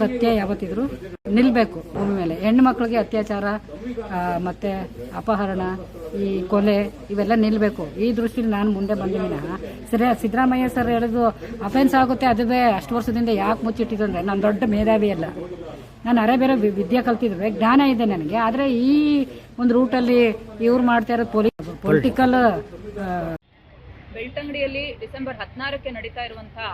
ಸತ್ಯ ಯಾವತ್ತಿದ್ರು ನಿಲ್ಬೇಕು ಭೂಮಿ ಮೇಲೆ. ಹೆಣ್ಣು ಮಕ್ಕಳಿಗೆ ಅತ್ಯಾಚಾರ ಮತ್ತೆ ಅಪಹರಣ, ಈ ಕೊಲೆ ಇವೆಲ್ಲ ನಿಲ್ಬೇಕು. ಈ ದೃಷ್ಟಿಯಲ್ಲಿ ನಾನು ಮುಂದೆ ಬಂದಿದ್ದೀನ. ಸಿದ್ದರಾಮಯ್ಯ ಸರ್ ಹೇಳಿದ್ರು ಅಫೆನ್ಸ್ ಆಗುತ್ತೆ, ಅದುವೇ ಅಷ್ಟು ವರ್ಷದಿಂದ ಯಾಕೆ ಮುಚ್ಚಿಟ್ಟಿದ್ದು ಅಂದ್ರೆ ನಾನು ದೊಡ್ಡ ಮೇಧಾವಿ ಅಲ್ಲ, ನಾನು ಅರೆ ಬೇರೆ ವಿದ್ಯೆ ಕಲ್ತಿದ್ರೆ ಜ್ಞಾನ ಇದೆ ನನಗೆ. ಆದರೆ ಈ ಒಂದು ರೂಟಲ್ಲಿ ಇವ್ರು ಮಾಡ್ತಾ ಇರೋದು ಪೊಲಿಟಿಕಲ್. ಬೆಳ್ತಂಗಡಿಯಲ್ಲಿ ಡಿಸೆಂಬರ್ 16ಕ್ಕೆ ನಡೀತಾ ಇರುವಂತಹ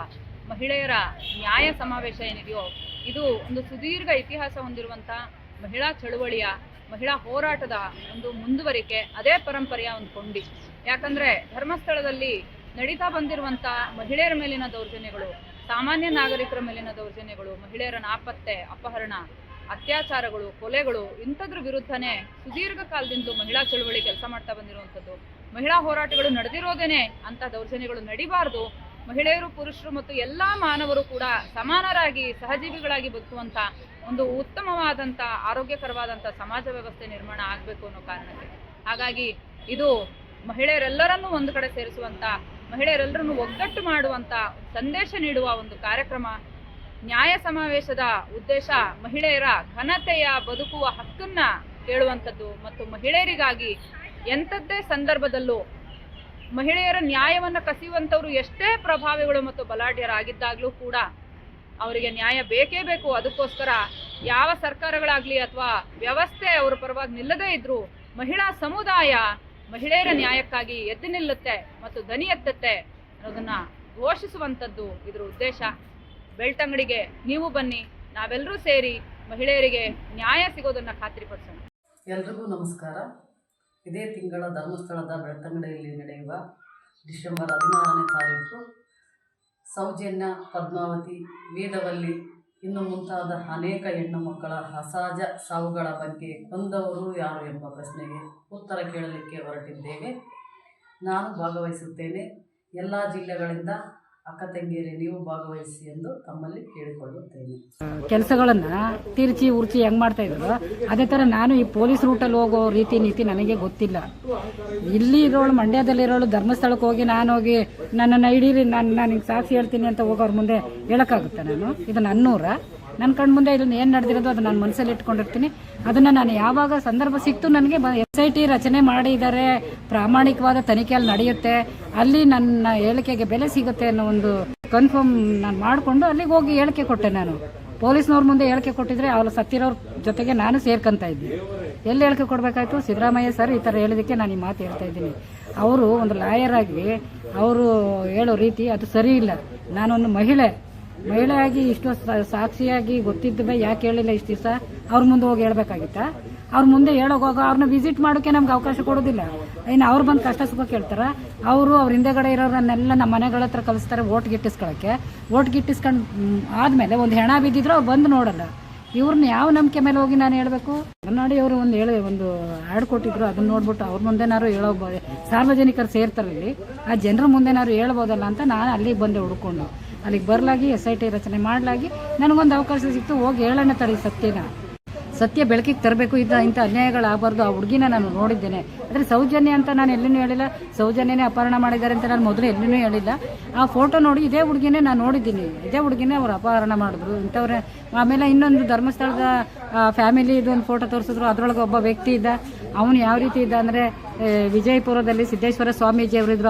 ಮಹಿಳೆಯರ ನ್ಯಾಯ ಸಮಾವೇಶ ಏನಿದೆಯೋ ಇದು ಒಂದು ಸುದೀರ್ಘ ಇತಿಹಾಸ ಹೊಂದಿರುವಂತಹ ಮಹಿಳಾ ಚಳುವಳಿಯ, ಮಹಿಳಾ ಹೋರಾಟದ ಒಂದು ಮುಂದುವರಿಕೆ, ಅದೇ ಪರಂಪರೆಯ ಒಂದು ಕೊಂಡಿ. ಯಾಕಂದ್ರೆ ಧರ್ಮಸ್ಥಳದಲ್ಲಿ ನಡೀತಾ ಬಂದಿರುವಂತಹ ಮಹಿಳೆಯರ ಮೇಲಿನ ದೌರ್ಜನ್ಯಗಳು, ಸಾಮಾನ್ಯ ನಾಗರಿಕರ ಮೇಲಿನ ದೌರ್ಜನ್ಯಗಳು, ಮಹಿಳೆಯರ ನಾಪತ್ತೆ, ಅಪಹರಣ, ಅತ್ಯಾಚಾರಗಳು, ಕೊಲೆಗಳು, ಇಂಥದ್ರ ವಿರುದ್ಧನೇ ಸುದೀರ್ಘ ಕಾಲದಿಂದ ಮಹಿಳಾ ಚಳುವಳಿ ಕೆಲಸ ಮಾಡ್ತಾ ಬಂದಿರುವಂಥದ್ದು. ಮಹಿಳಾ ಹೋರಾಟಗಳು ನಡೆದಿರೋದೇನೆ ಅಂತ ದೌರ್ಜನ್ಯಗಳು ನಡಿಬಾರ್ದು. ಮಹಿಳೆಯರು, ಪುರುಷರು ಮತ್ತು ಎಲ್ಲಾ ಮಾನವರು ಕೂಡ ಸಮಾನರಾಗಿ ಸಹಜೀವಿಗಳಾಗಿ ಬದುಕುವಂತ ಒಂದು ಉತ್ತಮವಾದಂತ ಆರೋಗ್ಯಕರವಾದಂತ ಸಮಾಜ ವ್ಯವಸ್ಥೆ ನಿರ್ಮಾಣ ಆಗಬೇಕು ಅನ್ನೋ ಕಾರಣಕ್ಕೆ. ಹಾಗಾಗಿ ಇದು ಮಹಿಳೆಯರೆಲ್ಲರನ್ನೂ ಒಂದು ಕಡೆ ಸೇರಿಸುವಂತ, ಮಹಿಳೆಯರೆಲ್ಲರನ್ನು ಒಗ್ಗಟ್ಟು ಮಾಡುವಂತ ಸಂದೇಶ ನೀಡುವ ಒಂದು ಕಾರ್ಯಕ್ರಮ. ನ್ಯಾಯ ಸಮಾವೇಶದ ಉದ್ದೇಶ ಮಹಿಳೆಯರ ಘನತೆಯ ಬದುಕುವ ಹಕ್ಕನ್ನ ಹೇಳುವಂಥದ್ದು ಮತ್ತು ಮಹಿಳೆಯರಿಗಾಗಿ ಎಂಥದ್ದೇ ಸಂದರ್ಭದಲ್ಲೂ ಮಹಿಳೆಯರ ನ್ಯಾಯವನ್ನು ಕಸಿಯುವಂಥವ್ರು ಎಷ್ಟೇ ಪ್ರಭಾವಿಗಳು ಮತ್ತು ಬಲಾಢ್ಯರಾಗಿದ್ದಾಗಲೂ ಕೂಡ ಅವರಿಗೆ ನ್ಯಾಯ ಬೇಕೇ ಬೇಕು. ಅದಕ್ಕೋಸ್ಕರ ಯಾವ ಸರ್ಕಾರಗಳಾಗ್ಲಿ ಅಥವಾ ವ್ಯವಸ್ಥೆ ಅವರ ಪರವಾಗಿ ನಿಲ್ಲದೇ ಇದ್ರೂ ಮಹಿಳಾ ಸಮುದಾಯ ಮಹಿಳೆಯರ ನ್ಯಾಯಕ್ಕಾಗಿ ಎದ್ದು ನಿಲ್ಲುತ್ತೆ ಮತ್ತು ದನಿ ಎತ್ತುತ್ತೆ ಅನ್ನೋದನ್ನ ಘೋಷಿಸುವಂಥದ್ದು ಇದರ ಉದ್ದೇಶ. ಬೆಳ್ತಂಗಡಿಗೆ ನೀವು ಬನ್ನಿ, ನಾವೆಲ್ಲರೂ ಸೇರಿ ಮಹಿಳೆಯರಿಗೆ ನ್ಯಾಯ ಸಿಗೋದನ್ನ ಖಾತ್ರಿಪಡಿಸೋಣ. ಎಲ್ರಿಗೂ ನಮಸ್ಕಾರ. ಇದೇ ತಿಂಗಳ ಧರ್ಮಸ್ಥಳದ ಬೆಳ್ತಂಗಡಿಯಲ್ಲಿ ನಡೆಯುವ ಡಿಸೆಂಬರ್ 16ನೇ ತಾರೀಕು ಸೌಜನ್ಯ, ಪದ್ಮಾವತಿ, ವೇದವಲ್ಲಿ ಇನ್ನು ಮುಂತಾದ ಅನೇಕ ಹೆಣ್ಣು ಮಕ್ಕಳ ಅಸಹಜ ಸಾವುಗಳ ಬಗ್ಗೆ ಕೊಂದವರು ಯಾರು ಎಂಬ ಪ್ರಶ್ನೆಗೆ ಉತ್ತರ ಕೇಳಲಿಕ್ಕೆ ಹೊರಟಿದ್ದೇವೆ. ನಾನು ಭಾಗವಹಿಸುತ್ತೇನೆ. ಎಲ್ಲ ಜಿಲ್ಲೆಗಳಿಂದ ಅಕ್ಕ ತಂಗಿಯರೇ ನೀವು ಭಾಗವಹಿಸಿ ಎಂದು ತಮ್ಮಲ್ಲಿ ಕೇಳಿಕೊಳ್ಳುತ್ತೇನೆ. ಕೆಲಸಗಳನ್ನ ತಿರ್ಚಿ ಉರ್ಚಿ ಹೆಂಗ್ ಮಾಡ್ತಾ ಇದ್ರು ಅದೇ ತರ ನಾನು ಈ ಪೊಲೀಸ್ ರೂಟಲ್ಲಿ ಹೋಗೋ ರೀತಿ ನೀತಿ ನನಗೆ ಗೊತ್ತಿಲ್ಲ. ಇಲ್ಲಿ ಇರೋಳು, ಮಂಡ್ಯದಲ್ಲಿರೋಳು ಧರ್ಮಸ್ಥಳಕ್ಕೆ ಹೋಗಿ ನಾನು ಹೋಗಿ ನನ್ನನ್ನು ಹಿಡೀರಿ, ನಾನು ಸಾಕ್ಷಿ ಹೇಳ್ತೀನಿ ಅಂತ ಹೋಗೋರ್ ಮುಂದೆ ಹೇಳಕ್ಕಾಗುತ್ತೆ? ನಾನು ಇದು ನನ್ನೂರ, ನನ್ನ ಕಣ್ ಮುಂದೆ ಇದನ್ನ ಏನು ನಡೆದಿರೋದು ಅದು ನಾನು ಮನಸ್ಸಲ್ಲಿ ಇಟ್ಕೊಂಡಿರ್ತೀನಿ. ಅದನ್ನ ನಾನು ಯಾವಾಗ ಸಂದರ್ಭ ಸಿಕ್ತು ನನಗೆ SIT ರಚನೆ ಮಾಡಿದ್ದಾರೆ, ಪ್ರಾಮಾಣಿಕವಾದ ತನಿಖೆಯಲ್ಲಿ ನಡೆಯುತ್ತೆ, ಅಲ್ಲಿ ನನ್ನ ಹೇಳಿಕೆಗೆ ಬೆಲೆ ಸಿಗುತ್ತೆ ಅನ್ನೋ ಒಂದು ಕನ್ಫರ್ಮ್ ನಾನು ಮಾಡಿಕೊಂಡು ಅಲ್ಲಿಗೆ ಹೋಗಿ ಹೇಳಿಕೆ ಕೊಟ್ಟೆ. ನಾನು ಪೊಲೀಸ್ನವ್ರ ಮುಂದೆ ಹೇಳಿಕೆ ಕೊಟ್ಟಿದ್ರೆ ಅವ್ರು ಸತ್ತಿರೋರ ಜೊತೆಗೆ ನಾನು ಸೇರ್ಕೊಂತ ಇದ್ದೆ. ಎಲ್ಲಿ ಹೇಳಿಕೆ ಕೊಡಬೇಕಾಯ್ತು? ಸಿದ್ದರಾಮಯ್ಯ ಸರ್ ಈ ಥರ ಹೇಳಿದಕ್ಕೆ ನಾನು ಈ ಮಾತು ಹೇಳ್ತಾ ಇದ್ದೀನಿ. ಅವರು ಒಂದು ಲಾಯರ್ ಆಗಿ ಅವರು ಹೇಳೋ ರೀತಿ ಅದು ಸರಿ ಇಲ್ಲ. ನಾನೊಂದು ಮಹಿಳೆಯಾಗಿ ಇಷ್ಟು ಸಾಕ್ಷಿಯಾಗಿ ಗೊತ್ತಿದ್ದ ಯಾಕೆ ಹೇಳಿಲ್ಲ ಇಷ್ಟು ದಿವಸ? ಅವ್ರ ಮುಂದೆ ಹೋಗಿ ಹೇಳ್ಬೇಕಾಗಿತ್ತ? ಅವ್ರ ಮುಂದೆ ಹೇಳೋಗೋಗ ಅವ್ರನ್ನ ವಿಸಿಟ್ ಮಾಡೋಕೆ ನಮ್ಗೆ ಅವಕಾಶ ಕೊಡೋದಿಲ್ಲ. ಇನ್ನು ಅವ್ರು ಬಂದು ಕಷ್ಟ ಸುಖ ಕೇಳ್ತಾರ. ಅವರು ಅವ್ರ ಹಿಂದೆಗಡೆ ಇರೋರನ್ನೆಲ್ಲ ನಮ್ಮ ಮನೆಗಳ ಹತ್ರ ಕಳಿಸ್ತಾರೆ ಓಟ್ ಗಿಟ್ಟಿಸ್ಕೊಳಕ್ಕೆ. ಓಟ್ ಗಿಟ್ಟಿಸ್ಕೊಂಡು ಆದ್ಮೇಲೆ ಒಂದು ಹೆಣ ಬಿದ್ದಿದ್ರು ಅವ್ರು ಬಂದು ನೋಡಲ್ಲ. ಇವ್ರನ್ನ ಯಾವ ನಂಬಿಕೆ ಮೇಲೆ ಹೋಗಿ ನಾನು ಹೇಳ್ಬೇಕು? ನೋಡಿ, ಅವರು ಒಂದು ಹಾಡು ಕೊಟ್ಟಿದ್ರು, ಅದನ್ನ ನೋಡ್ಬಿಟ್ಟು ಅವ್ರ ಮುಂದೆನಾರು ಹೇಳೋಬೋದು. ಸಾರ್ವಜನಿಕರು ಸೇರ್ತಾರೆ ಇಲ್ಲಿ, ಆ ಜನರ ಮುಂದೆನಾರು ಹೇಳ್ಬೋದಲ್ಲ ಅಂತ ನಾನು ಅಲ್ಲಿಗೆ ಬಂದೆ ಹುಡ್ಕೊಂಡು. ಅಲ್ಲಿಗೆ ಬರಲಾಗಿ SIT ರಚನೆ ಮಾಡಲಾಗಿ ನನಗೊಂದು ಅವಕಾಶ ಸಿಕ್ತು. ಹೋಗಿ ಹೇಳೋಣ ತಡಿ, ಸತ್ಯ ಬೆಳಕಿಗೆ ತರಬೇಕು, ಇಂಥ ಅನ್ಯಾಯಗಳಾಗಬಾರ್ದು. ಆ ಹುಡುಗಿನ ನಾನು ನೋಡಿದ್ದೇನೆ. ಆದರೆ ಸೌಜನ್ಯ ಅಂತ ನಾನು ಎಲ್ಲಿನೂ ಹೇಳಿಲ್ಲ, ಸೌಜನ್ಯನೇ ಅಪಹರಣ ಮಾಡಿದ್ದಾರೆ ಅಂತ ನಾನು ಮೊದಲು ಎಲ್ಲಿನೂ ಹೇಳಿಲ್ಲ. ಆ ಫೋಟೋ ನೋಡಿ ಇದೇ ಹುಡುಗಿನೇ ನಾನು ನೋಡಿದ್ದೀನಿ, ಇದೇ ಹುಡುಗಿನೇ ಅವ್ರು ಅಪಹರಣ ಮಾಡಿದ್ರು ಇಂಥವ್ರೆ. ಆಮೇಲೆ ಇನ್ನೊಂದು ಧರ್ಮಸ್ಥಳದ ಫ್ಯಾಮಿಲಿ ಇದೊಂದು ಫೋಟೋ ತೋರಿಸಿದ್ರು, ಅದರೊಳಗೆ ಒಬ್ಬ ವ್ಯಕ್ತಿ ಇದ್ದ. ಅವನು ಯಾವ ರೀತಿ ಇದ್ದ ಅಂದರೆ, ವಿಜಯಪುರದಲ್ಲಿ ಸಿದ್ದೇಶ್ವರ ಸ್ವಾಮೀಜಿ ಅವರಿದ್ರು.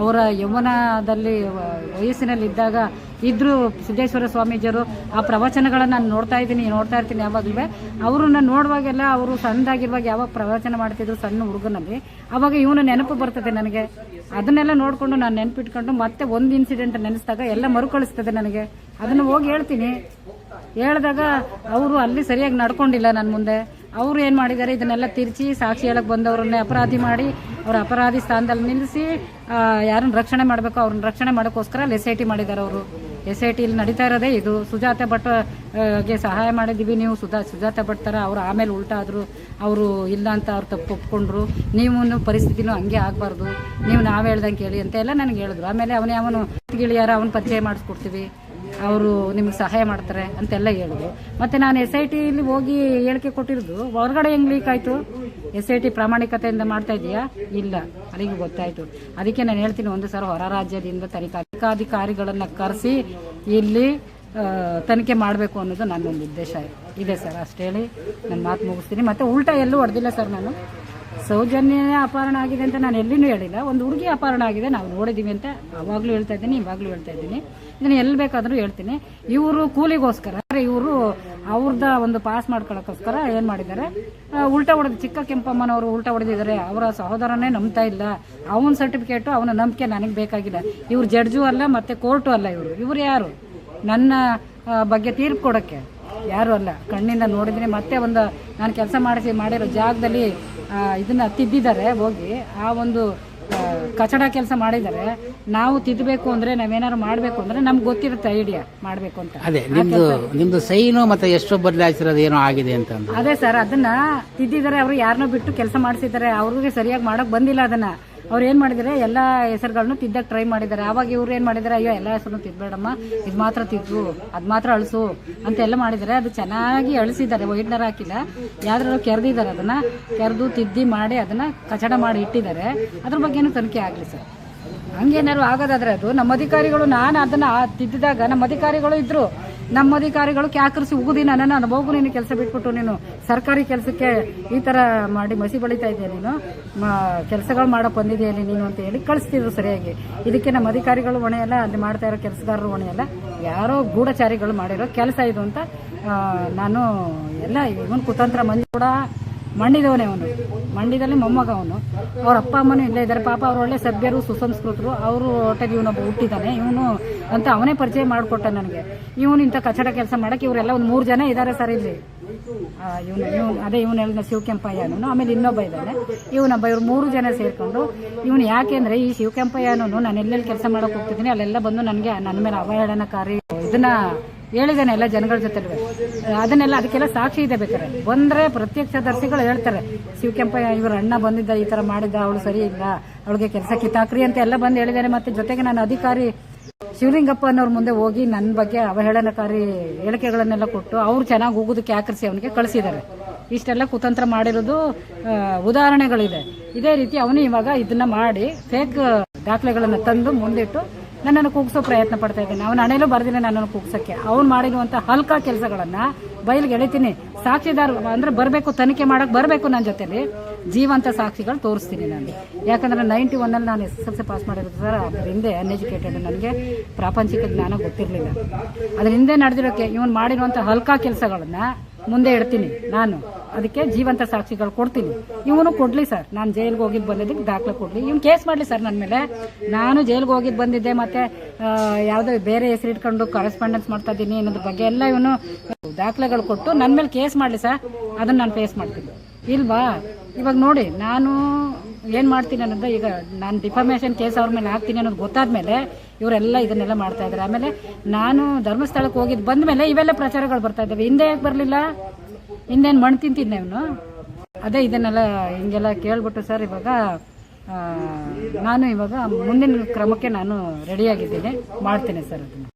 ಅವರ ಯೌವನದಲ್ಲಿ ವಯಸ್ಸಿನಲ್ಲಿ ಇದ್ದಾಗ ಇದ್ರು ಸಿದ್ದೇಶ್ವರ ಸ್ವಾಮೀಜಿಯವರು. ಆ ಪ್ರವಚನಗಳನ್ನು ನಾನು ನೋಡ್ತಾ ಇರ್ತೀನಿ ಯಾವಾಗಲೂ. ಅವ್ರನ್ನ ನೋಡುವಾಗೆಲ್ಲ ಅವರು ಸಣ್ಣದಾಗಿರುವಾಗ ಯಾವಾಗ ಪ್ರವಚನ ಮಾಡ್ತಿದ್ರು ಸಣ್ಣ ಹುಡುಗನಲ್ಲಿ, ಅವಾಗ ಇವನು ನೆನಪು ಬರ್ತದೆ ನನಗೆ. ಅದನ್ನೆಲ್ಲ ನೋಡಿಕೊಂಡು ನಾನು ನೆನಪಿಟ್ಕೊಂಡು ಮತ್ತೆ ಒಂದು ಇನ್ಸಿಡೆಂಟ್ ನೆನೆಸಿದಾಗ ಎಲ್ಲ ಮರುಕಳಿಸ್ತದೆ ನನಗೆ. ಅದನ್ನು ಹೋಗಿ ಹೇಳ್ತೀನಿ. ಹೇಳಿದಾಗ ಅವರು ಅಲ್ಲಿ ಸರಿಯಾಗಿ ನಡ್ಕೊಂಡಿಲ್ಲ ನನ್ನ ಮುಂದೆ. ಅವರು ಏನು ಮಾಡಿದ್ದಾರೆ, ಇದನ್ನೆಲ್ಲ ತಿರ್ಚಿ ಸಾಕ್ಷಿ ಹೇಳಕ್ಕೆ ಬಂದವ್ರನ್ನೇ ಅಪರಾಧಿ ಮಾಡಿ ಅವ್ರ ಅಪರಾಧಿ ಸ್ಥಾನದಲ್ಲಿ ನಿಲ್ಲಿಸಿ ಯಾರನ್ನ ರಕ್ಷಣೆ ಮಾಡಬೇಕು ಅವ್ರನ್ನ ರಕ್ಷಣೆ ಮಾಡೋಕ್ಕೋಸ್ಕರ ಅಲ್ಲಿ SIT ಮಾಡಿದ್ದಾರೆ. ಅವರು SITಲಿ ನಡೀತಾ ಇರೋದೇ ಇದು. ಸುಜಾತ ಭಟ್ಗೆ ಸಹಾಯ ಮಾಡಿದ್ದೀವಿ ನೀವು, ಸುಜಾತ ಭಟ್ ಥರ ಅವ್ರು ಆಮೇಲೆ ಉಲ್ಟಾ ಆದರು. ಅವರು ಇಲ್ಲ ಅಂತ ಅವ್ರು ತಪ್ಪು ಒಪ್ಕೊಂಡ್ರು. ನೀವು ಪರಿಸ್ಥಿತಿನೂ ಹಂಗೆ ಆಗಬಾರ್ದು, ನೀವು ನಾವು ಹೇಳ್ದಂಗೆ ಕೇಳಿ ಅಂತ ಎಲ್ಲ ನನಗೆ ಹೇಳಿದ್ರು. ಆಮೇಲೆ ಅವನು ಗಿಳಿಯಾರ ಅವನ ಪರಿಚಯ ಮಾಡಿಸ್ಕೊಡ್ತೀವಿ, ಅವರು ನಿಮ್ಗೆ ಸಹಾಯ ಮಾಡ್ತಾರೆ ಅಂತೆಲ್ಲ ಹೇಳಿದ್ರು. ಮತ್ತು ನಾನು SITಲಿ ಹೋಗಿ ಹೇಳಿಕೆ ಕೊಟ್ಟಿರೋದು ಹೊರಗಡೆ ಹೆಂಗೆ ಲೀಕ್ ಆಯಿತು? SIT ಪ್ರಾಮಾಣಿಕತೆಯಿಂದ ಮಾಡ್ತಾ ಇದೆಯಾ? ಇಲ್ಲ, ಅಲ್ಲಿಗೆ ಗೊತ್ತಾಯಿತು. ಅದಕ್ಕೆ ನಾನು ಹೇಳ್ತೀನಿ, ಒಂದು ಸಲ ಹೊರ ರಾಜ್ಯದಿಂದ ತನಿಖಾಧಿಕಾರಿಗಳನ್ನು ಕರೆಸಿ ಇಲ್ಲಿ ತನಿಖೆ ಮಾಡಬೇಕು ಅನ್ನೋದು ನನ್ನೊಂದು ಉದ್ದೇಶ ಇದೆ ಸರ್. ಅಷ್ಟು ಹೇಳಿ ನನ್ನ ಮಾತು ಮುಗಿಸ್ತೀನಿ. ಮತ್ತು ಉಲ್ಟಾ ಎಲ್ಲೂ ಹೊಡೆದಿಲ್ಲ ಸರ್. ನಾನು ಸೌಜನ್ಯ ಅಪಹರಣ ಆಗಿದೆ ಅಂತ ನಾನು ಎಲ್ಲಿನೂ ಹೇಳಿಲ್ಲ. ಒಂದು ಹುಡುಗಿ ಅಪಹರಣ ಆಗಿದೆ, ನಾವು ನೋಡಿದ್ದೀವಿ ಅಂತ ಅವಾಗಲೂ ಹೇಳ್ತಾ ಇದ್ದೀನಿ, ಇವಾಗಲೂ ಹೇಳ್ತಾ ಇದ್ದೀನಿ. ಇದನ್ನು ಎಲ್ಲಿ ಬೇಕಾದರೂ ಹೇಳ್ತೀನಿ. ಇವರು ಕೂಲಿಗೋಸ್ಕರ, ಇವರು ಅವ್ರದ ಒಂದು ಪಾಸ್ ಮಾಡ್ಕೊಳ್ಳೋಕ್ಕೋಸ್ಕರ ಏನು ಮಾಡಿದ್ದಾರೆ, ಉಲ್ಟಾ ಹೊಡೆದು ಚಿಕ್ಕ ಕೆಂಪಮ್ಮನವರು ಉಲ್ಟಾ ಹೊಡೆದಿದ್ದಾರೆ. ಅವರ ಸಹೋದರನೇ ನಂಬ್ತಾ ಇಲ್ಲ. ಅವನ ಸರ್ಟಿಫಿಕೇಟು, ಅವನ ನಂಬಿಕೆ ನನಗೆ ಬೇಕಾಗಿಲ್ಲ. ಇವ್ರು ಜಡ್ಜು ಅಲ್ಲ, ಮತ್ತು ಕೋರ್ಟು ಅಲ್ಲ. ಇವರು ಯಾರು ನನ್ನ ಬಗ್ಗೆ ತೀರ್ಪು ಕೊಡೋಕ್ಕೆ? ಯಾರು ಅಲ್ಲ. ಕಣ್ಣಿಂದ ನೋಡಿದ್ದೀನಿ. ಮತ್ತೆ ಒಂದು ನಾನು ಕೆಲಸ ಮಾಡಿರೋ ಜಾಗದಲ್ಲಿ ಇದನ್ನ ತಿದ್ದಿದ್ದಾರೆ ಹೋಗಿ. ಆ ಒಂದು ಕಚಡ ಕೆಲಸ ಮಾಡಿದ್ದಾರೆ. ನಾವು ತಿದ್ದಬೇಕು ಅಂದರೆ, ನಾವೇನಾದ್ರು ಮಾಡಬೇಕು ಅಂದರೆ ನಮ್ಗೆ ಗೊತ್ತಿರುತ್ತೆ ಐಡಿಯಾ ಮಾಡಬೇಕು ಅಂತ. ಅದೇ ನಿಮ್ದು ಸೈನು ಮತ್ತೆ ಎಷ್ಟು ಬದಲಾಯಿಸಿರೋದು ಏನೋ ಆಗಿದೆ ಅಂತ. ಅದೇ ಸರ್, ಅದನ್ನ ತಿದ್ದಿದ್ದಾರೆ. ಅವರು ಯಾರನ್ನೋ ಬಿಟ್ಟು ಕೆಲಸ ಮಾಡಿಸಿದ್ದಾರೆ. ಅವ್ರಿಗೆ ಸರಿಯಾಗಿ ಮಾಡೋಕೆ ಬಂದಿಲ್ಲ. ಅದನ್ನ ಅವ್ರು ಏನು ಮಾಡಿದ್ದಾರೆ, ಎಲ್ಲ ಹೆಸರುಗಳನ್ನು ತಿದ್ದಕ್ಕೆ ಟ್ರೈ ಮಾಡಿದ್ದಾರೆ. ಆವಾಗ ಇವ್ರು ಏನು ಮಾಡಿದ್ದಾರೆ, ಅಯ್ಯೋ ಎಲ್ಲ ಹೆಸರನ್ನು ತಿದ್ದಬೇಡಮ್ಮ, ಇದು ಮಾತ್ರ ತಿದ್ದು, ಅದು ಮಾತ್ರ ಅಳಿಸು ಅಂತ ಎಲ್ಲ ಮಾಡಿದ್ದಾರೆ. ಅದು ಚೆನ್ನಾಗಿ ಅಳಿಸಿದ್ದಾರೆ, ವೈಟ್ನರ್ ಹಾಕಿಲ್ಲ. ಯಾವ್ದಾದ್ರು ಕೆರೆದಿದ್ದಾರೆ, ಅದನ್ನು ಕೆರೆದು ತಿದ್ದಿ ಮಾಡಿ ಅದನ್ನು ಕಚಡ ಮಾಡಿ ಇಟ್ಟಿದ್ದಾರೆ. ಅದ್ರ ಬಗ್ಗೆನೂ ತನಿಖೆ ಆಗಲಿ ಸರ್. ಹಂಗೇನಾದ್ರು ಆಗೋದಾದ್ರೆ ಅದು ನಮ್ಮ ಅಧಿಕಾರಿಗಳು, ನಾನು ಅದನ್ನು ತಿದ್ದಿದಾಗ ನಮ್ಮ ಅಧಿಕಾರಿಗಳು ಇದ್ದರು. ನಮ್ಮ ಅಧಿಕಾರಿಗಳು ಕ್ಯಾಕರಿಸಿ ಉಗುದಿ ನನ್ನನ್ನು ಹೋಗು, ನೀನು ಕೆಲಸ ಬಿಟ್ಬಿಟ್ಟು ನೀನು ಸರ್ಕಾರಿ ಕೆಲಸಕ್ಕೆ ಈ ಥರ ಮಾಡಿ ಮಸಿ ಬಳಿತಾ ಇದೆಯಾ, ನೀನು ಕೆಲಸಗಳು ಮಾಡೋ ಬಂದಿದೆಯಲ್ಲಿ ನೀನು ಅಂತ ಹೇಳಿ ಕಳಿಸ್ತಿದ್ರು ಸರಿಯಾಗಿ. ಇದಕ್ಕೆ ನಮ್ಮ ಅಧಿಕಾರಿಗಳು ಹೊಣೆಯಲ್ಲ, ಅಲ್ಲಿ ಮಾಡ್ತಾ ಇರೋ ಕೆಲಸಗಾರರು ಹೊಣೆಯಲ್ಲ. ಯಾರೋ ಗೂಢಚಾರಿಗಳು ಮಾಡಿರೋ ಕೆಲಸ ಇದು ಅಂತ ನಾನು ಎಲ್ಲ ಇವನು ಕುತಂತ್ರ ಮಂಜು ಕೂಡ ಮಂಡಿದವನೇ. ಅವನು ಮಂಡ್ಯದಲ್ಲಿ ಮೊಮ್ಮಗ. ಅವನು ಅವ್ರ ಅಪ್ಪ ಅಮ್ಮನೂ ಇಲ್ಲೇ ಇದ್ದಾರೆ ಪಾಪ. ಅವ್ರು ಒಳ್ಳೆ ಸಭ್ಯರು, ಸುಸಂಸ್ಕೃತರು. ಅವರು ಹೊಟ್ಟೆಗೆ ಇವನೊಬ್ಬ ಹುಟ್ಟಿದ್ದಾನೆ. ಇವನು ಅಂತ ಅವನೇ ಪರಿಚಯ ಮಾಡಿಕೊಟ್ಟ ನನಗೆ. ಇವನು ಇಂಥ ಕಚಡ ಕೆಲಸ ಮಾಡೋಕ್ಕೆ ಇವರೆಲ್ಲ ಒಂದು 3 ಜನ ಇದ್ದಾರೆ ಸರ್ ಇಲ್ಲಿ. ಇವನು ಹೇಳಿದ ಶಿವಕೆಂಪಯ್ಯನೂ, ಆಮೇಲೆ ಇನ್ನೊಬ್ಬ ಇದ್ದಾನೆ, ಇವನೊಬ್ಬ. ಇವ್ರು 3 ಜನ ಸೇರಿಕೊಂಡು ಇವನು ಯಾಕೆಂದರೆ ಈ ಶಿವಕೆಂಪಯ್ಯನೂ ನಾನು ಎಲ್ಲೆಲ್ಲಿ ಕೆಲಸ ಮಾಡೋಕೆ ಹೋಗ್ತಿದ್ದೀನಿ ಅಲ್ಲೆಲ್ಲ ಬಂದು ನನಗೆ ನನ್ನ ಮೇಲೆ ಅವಹೇಳನಕಾರಿ ಇದನ್ನ ಹೇಳಿದ್ದಾನೆ ಎಲ್ಲ ಜನಗಳ ಜೊತೆ. ಅದನ್ನೆಲ್ಲ ಅದಕ್ಕೆಲ್ಲ ಸಾಕ್ಷಿ ಇದೆ. ಬೇಕಾರೆ ಬಂದರೆ ಪ್ರತ್ಯಕ್ಷದರ್ಶಿಗಳು ಹೇಳ್ತಾರೆ, ಶಿವಕೆಂಪಯ್ಯ ಇವ್ರ ಅಣ್ಣ ಬಂದಿದ್ದ, ಈ ಥರ ಮಾಡಿದ್ದ, ಅವಳು ಸರಿ ಇಲ್ಲ, ಅವಳಿಗೆ ಕೆಲಸ ಕಿತ್ತಾಕ್ರಿ ಅಂತ ಎಲ್ಲ ಬಂದು ಹೇಳಿದ್ದಾರೆ. ಮತ್ತು ಜೊತೆಗೆ ನಾನು ಅಧಿಕಾರಿ ಶಿವಲಿಂಗಪ್ಪ ಅನ್ನೋರ ಮುಂದೆ ಹೋಗಿ ನನ್ನ ಬಗ್ಗೆ ಅವಹೇಳನಕಾರಿ ಹೇಳಿಕೆಗಳನ್ನೆಲ್ಲ ಕೊಟ್ಟು ಅವ್ರು ಚೆನ್ನಾಗಿ ಹೋಗೋದಕ್ಕೆ ಆಕರಿಸಿ ಅವನಿಗೆ ಕಳಿಸಿದ್ದಾರೆ. ಇಷ್ಟೆಲ್ಲ ಕುತಂತ್ರ ಮಾಡಿರೋದು ಉದಾಹರಣೆಗಳಿದೆ. ಇದೇ ರೀತಿ ಅವನು ಇವಾಗ ಇದನ್ನ ಮಾಡಿ ಫೇಕ್ ದಾಖಲೆಗಳನ್ನು ತಂದು ಮುಂದಿಟ್ಟು ನನ್ನನ್ನು ಕೂಗ್ಸೋ ಪ್ರಯತ್ನ ಪಡ್ತಾ ಇದ್ದೇನೆ. ಅವನ ಹಣೆಯಲ್ಲೂ ಬರ್ದಿಲ್ಲ ನನ್ನನ್ನು ಕೂಗ್ಸಕ್ಕೆ. ಅವ್ನು ಮಾಡಿರುವಂಥ ಹಲ್ಕ ಕೆಲಸಗಳನ್ನ ಬಯಲಿಗೆ ಎಳಿತೀನಿ. ಸಾಕ್ಷಿದಾರ ಅಂದ್ರೆ ಬರಬೇಕು, ತನಿಖೆ ಮಾಡಕ್ಕೆ ಬರಬೇಕು. ನನ್ನ ಜೊತೆಲಿ ಜೀವಂತ ಸಾಕ್ಷಿಗಳು ತೋರಿಸ್ತೀನಿ ನಾನು. ಯಾಕಂದ್ರೆ 91ನಲ್ಲಿ ನಾನು SSLC ಪಾಸ್ ಮಾಡಿರೋದು ಸರ್. ಅದ್ರ ಹಿಂದೆ ಅನ್ಎಜುಕೇಟೆಡ್, ನನಗೆ ಪ್ರಾಪಂಚಿಕ ಜ್ಞಾನ ಗೊತ್ತಿರಲಿಲ್ಲ. ಅದ್ರ ಹಿಂದೆ ನಡೆದಿರೋಕ್ಕೆ ಇವನು ಮಾಡಿರುವಂಥ ಹಲ್ಕ ಕೆಲಸಗಳನ್ನ ಮುಂದೆ ಇಡ್ತೀನಿ ನಾನು. ಅದಕ್ಕೆ ಜೀವಂತ ಸಾಕ್ಷಿಗಳು ಕೊಡ್ತೀನಿ. ಇವನು ಕೊಡ್ಲಿ ಸರ್. ನಾನು ಜೈಲ್ಗೆ ಹೋಗಿದ್ದು ಬಂದಿದ್ದಕ್ಕೆ ದಾಖಲೆ ಕೊಡ್ಲಿ. ಇವನು ಕೇಸ್ ಮಾಡಲಿ ಸರ್ ನನ್ನ ಮೇಲೆ. ನಾನು ಜೈಲ್ಗೆ ಹೋಗಿದ್ದು ಬಂದಿದ್ದೆ, ಮತ್ತೆ ಯಾವುದೋ ಬೇರೆ ಹೆಸರು ಇಟ್ಕೊಂಡು ಕರೆಸ್ಪಾಂಡೆನ್ಸ್ ಮಾಡ್ತಾ ಇದ್ದೀನಿ ಅನ್ನೋದ್ರ ಬಗ್ಗೆ ಎಲ್ಲ ಇವನು ದಾಖಲೆಗಳು ಕೊಟ್ಟು ನನ್ನ ಮೇಲೆ ಕೇಸ್ ಮಾಡಲಿ ಸರ್. ಅದನ್ನು ನಾನು ಫೇಸ್ ಮಾಡ್ತೀನಿ. ಇಲ್ವಾ? ಇವಾಗ ನೋಡಿ ನಾನು ಏನು ಮಾಡ್ತೀನಿ ಅನ್ನೋದು, ಈಗ ನಾನು ಡಿಫಾಮೇಷನ್ ಕೇಸ್ ಅವ್ರ ಮೇಲೆ ಹಾಕ್ತೀನಿ ಅನ್ನೋದು ಗೊತ್ತಾದ್ಮೇಲೆ ಇವರೆಲ್ಲ ಇದನ್ನೆಲ್ಲ ಮಾಡ್ತಾ ಇದ್ದಾರೆ. ಆಮೇಲೆ ನಾನು ಧರ್ಮಸ್ಥಳಕ್ಕೆ ಹೋಗಿದ್ದು ಬಂದ ಮೇಲೆ ಇವೆಲ್ಲ ಪ್ರಚಾರಗಳು ಬರ್ತಾ ಇದ್ದಾವೆ. ಹಿಂದೆ ಯಾಕೆ ಬರಲಿಲ್ಲ? ಹಿಂದೇನು ಮಣ್ಣು ತಿಂತಿದ್ದೆ ಅವನು. ಅದೇ ಇದನ್ನೆಲ್ಲ ಹಿಂಗೆಲ್ಲ ಕೇಳ್ಬಿಟ್ಟು ಸರ್ ಇವಾಗ ನಾನು ಇವಾಗ ಮುಂದಿನ ಕ್ರಮಕ್ಕೆ ನಾನು ರೆಡಿಯಾಗಿದ್ದೀನಿ, ಮಾಡ್ತೇನೆ ಸರ್ ಅದನ್ನು.